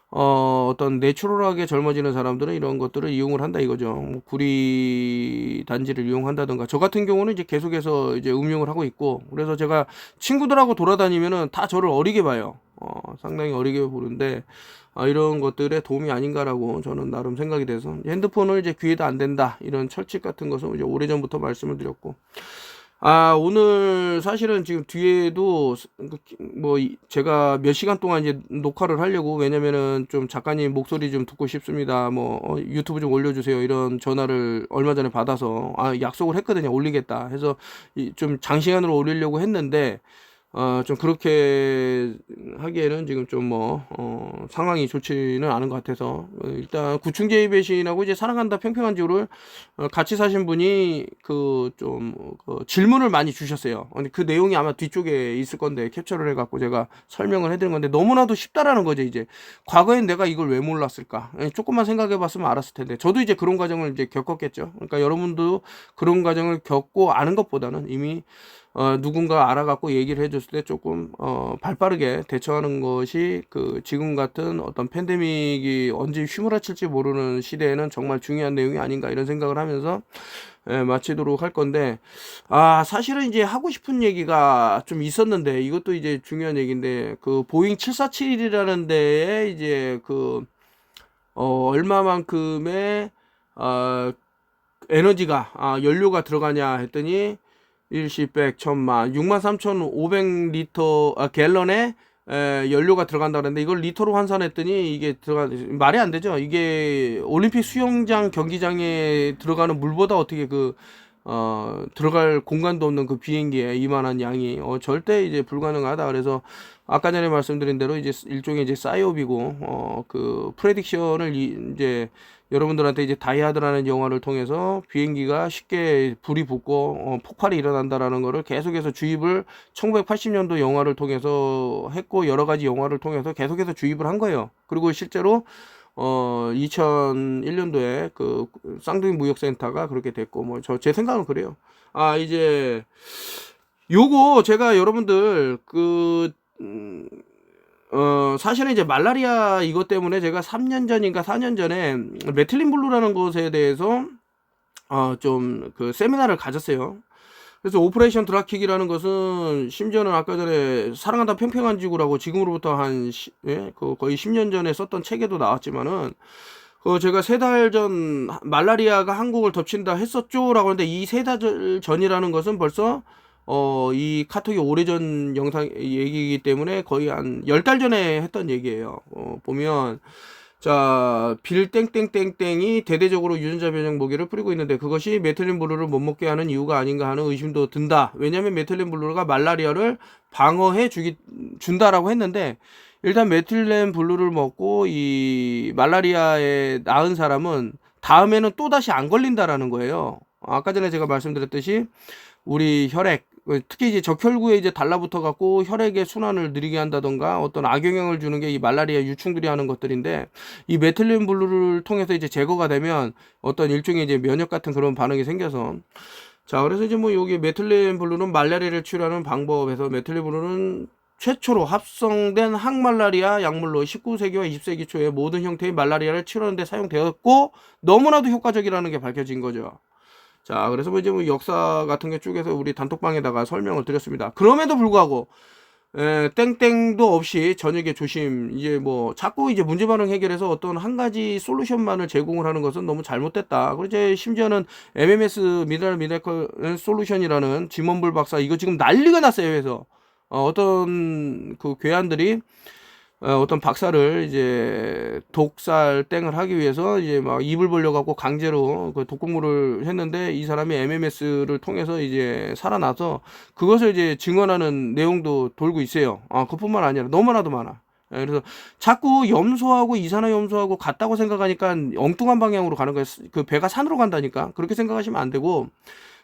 어떤 내추럴하게 젊어지는 사람들은 이런 것들을 이용을 한다 이거죠. 뭐 구리 단지를 이용한다든가. 저 같은 경우는 이제 계속해서 이제 음용을 하고 있고, 그래서 제가 친구들하고 돌아다니면은 다 저를 어리게 봐요. 상당히 어리게 보는데, 이런 것들의 도움이 아닌가라고 저는 나름 생각이 돼서, 핸드폰을 이제 귀에도 안 된다 이런 철칙 같은 것은 이제 오래전부터 말씀을 드렸고, 오늘 사실은 지금 뒤에도 뭐 제가 몇 시간 동안 이제 녹화를 하려고, 왜냐면은 좀 작가님 목소리 좀 듣고 싶습니다. 뭐 유튜브 좀 올려주세요. 이런 전화를 얼마 전에 받아서 약속을 했거든요. 올리겠다 해서 좀 장시간으로 올리려고 했는데, 좀 그렇게 하기에는 지금 좀 상황이 좋지는 않은 것 같아서, 일단 구충제의 배신하고 이제 사랑한다 평평한 지구를 같이 사신 분이 그 질문을 많이 주셨어요. 근데 그 내용이 아마 뒤쪽에 있을 건데 캡처를 해갖고 제가 설명을 해드린 건데, 너무나도 쉽다라는 거죠. 이제 과거엔 내가 이걸 왜 몰랐을까? 조금만 생각해봤으면 알았을 텐데, 저도 이제 그런 과정을 이제 겪었겠죠. 그러니까 여러분도 그런 과정을 겪고 아는 것보다는 이미 누군가 알아갖고 얘기를 해줬을 때 조금 발빠르게 대처하는 것이 지금 같은 어떤 팬데믹이 언제 휘몰아칠지 모르는 시대에는 정말 중요한 내용이 아닌가, 이런 생각을 하면서 마치도록 할 건데, 사실은 이제 하고 싶은 얘기가 좀 있었는데, 이것도 이제 중요한 얘기인데, 그 보잉 747이라는 데에 이제 얼마만큼의 에너지가 연료가 들어가냐 했더니, 일시 100, 1000만, 63,500리터 갤런에 연료가 들어간다 그랬는데, 이걸 리터로 환산했더니 이게 말이 안 되죠. 이게 올림픽 수영장 경기장에 들어가는 물보다 어떻게 들어갈 공간도 없는 그 비행기에 이만한 양이 절대 이제 불가능하다. 그래서 아까 전에 말씀드린 대로 이제 일종의 이제 사이오비고, 그 프레딕션을 이제 여러분들한테 이제 다이하드라는 영화를 통해서 비행기가 쉽게 불이 붙고 폭발이 일어난다라는 거를 계속해서 주입을 1980년도 영화를 통해서 했고, 여러 가지 영화를 통해서 계속해서 주입을 한 거예요. 그리고 실제로 2001년도에 그 쌍둥이 무역센터가 그렇게 됐고, 뭐 제 생각은 그래요. 이제 요거 제가 여러분들 사실은 이제 말라리아 이것 때문에 제가 3년 전인가 4년 전에 메틸린 블루라는 것에 대해서 좀 세미나를 가졌어요. 그래서 오퍼레이션 드랍킥이라는 것은 심지어는 아까 전에 사랑한다 평평한 지구라고 지금으로부터 거의 10년 전에 썼던 책에도 나왔지만은, 제가 3달 전 말라리아가 한국을 덮친다 했었죠 라고 하는데, 이 3달 전이라는 것은 벌써 이 카톡이 오래전 영상 얘기이기 때문에 거의 한 10달 전에 했던 얘기예요. 보면 자, 빌 땡땡땡땡이 대대적으로 유전자 변형 모기를 뿌리고 있는데 그것이 메틸린 블루를 못 먹게 하는 이유가 아닌가 하는 의심도 든다. 왜냐하면 메틸린 블루가 말라리아를 방어해 준다라고 했는데 일단 메틸렌 블루를 먹고 이 말라리아에 나은 사람은 다음에는 또다시 안 걸린다라는 거예요. 아까 전에 제가 말씀드렸듯이 우리 혈액, 특히 이제 적혈구에 이제 달라붙어 갖고 혈액의 순환을 느리게 한다던가 어떤 악영향을 주는 게 이 말라리아 유충들이 하는 것들인데 이 메틸렌 블루를 통해서 이제 제거가 되면 어떤 일종의 이제 면역 같은 그런 반응이 생겨서 자, 그래서 이제 뭐 여기 메틸렌 블루는 말라리아를 치료하는 방법에서 메틸렌 블루는 최초로 합성된 항말라리아 약물로 19세기와 20세기 초에 모든 형태의 말라리아를 치료하는 데 사용되었고 너무나도 효과적이라는 게 밝혀진 거죠. 자, 그래서 뭐 이제 뭐 역사 같은 게 쭉해서 우리 단톡방에다가 설명을 드렸습니다. 그럼에도 불구하고 땡땡도 없이 저녁에 조심, 이제 뭐 자꾸 이제 문제 반응 해결해서 어떤 한 가지 솔루션만을 제공을 하는 것은 너무 잘못됐다. 그리고 이제 심지어는 MMS 미네랄 미네랄 솔루션이라는 지먼불 박사 이거 지금 난리가 났어요. 해서 어떤 그 괴한들이 어떤 박사를 이제 독살 땡을 하기 위해서 이제 막 입을 벌려갖고 강제로 그 독극물을 했는데 이 사람이 MMS를 통해서 이제 살아나서 그것을 이제 증언하는 내용도 돌고 있어요. 그뿐만 아니라 너무나도 많아. 그래서 자꾸 염소하고 이산화염소하고 같다고 생각하니까 엉뚱한 방향으로 가는 거예요. 그 배가 산으로 간다니까. 그렇게 생각하시면 안 되고.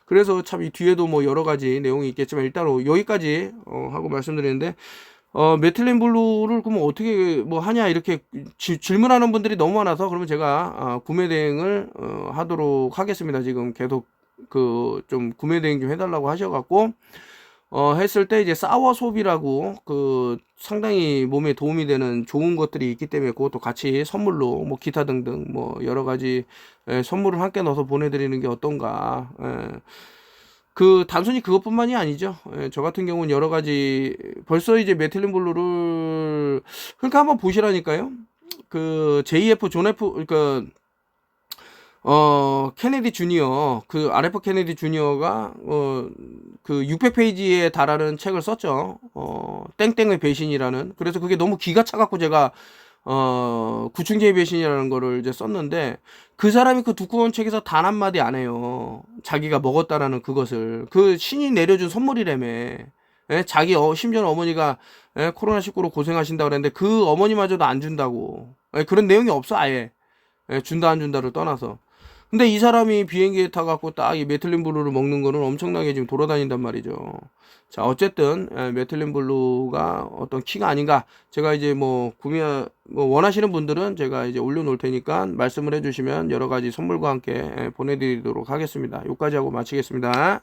그래서 참 이 뒤에도 뭐 여러 가지 내용이 있겠지만 일단 여기까지 하고 말씀드리는데 메틸렌 블루를 그러면 어떻게 뭐 하냐 이렇게 질문하는 분들이 너무 많아서 그러면 제가 구매 대행을 하도록 하겠습니다. 지금 계속 그 좀 구매 대행 좀 해달라고 하셔갖고 했을 때 이제 사워소비라고 그 상당히 몸에 도움이 되는 좋은 것들이 있기 때문에 그것도 같이 선물로 뭐 기타 등등 뭐 여러 가지 선물을 함께 넣어서 보내드리는 게 어떤가. 그 단순히 그것뿐만이 아니죠. 저 같은 경우는 여러 가지 벌써 이제 메틸린 블루를 그러니까 한번 보시라니까요. 그 JF 존 F 그러니까 케네디 주니어 그 RF 케네디 주니어가 그 600페이지에 달하는 책을 썼죠. 땡땡의 배신이라는. 그래서 그게 너무 기가 차갖고 제가 구충제의 배신이라는 거를 이제 썼는데 그 사람이 그 두꺼운 책에서 단 한마디 안 해요. 자기가 먹었다라는 그것을. 그 신이 내려준 선물이라며. 자기 심지어는 어머니가 코로나19로 고생하신다 그랬는데 그 어머니마저도 안 준다고. 그런 내용이 없어 아예. 준다 안 준다를 떠나서. 근데 이 사람이 비행기에 타갖고 딱 이 메틸린 블루를 먹는 거는 엄청나게 지금 돌아다닌단 말이죠. 자, 어쨌든 메틸린 블루가 어떤 키가 아닌가. 제가 이제 뭐 원하시는 분들은 제가 이제 올려놓을 테니까 말씀을 해주시면 여러 가지 선물과 함께 보내드리도록 하겠습니다. 여기까지 하고 마치겠습니다.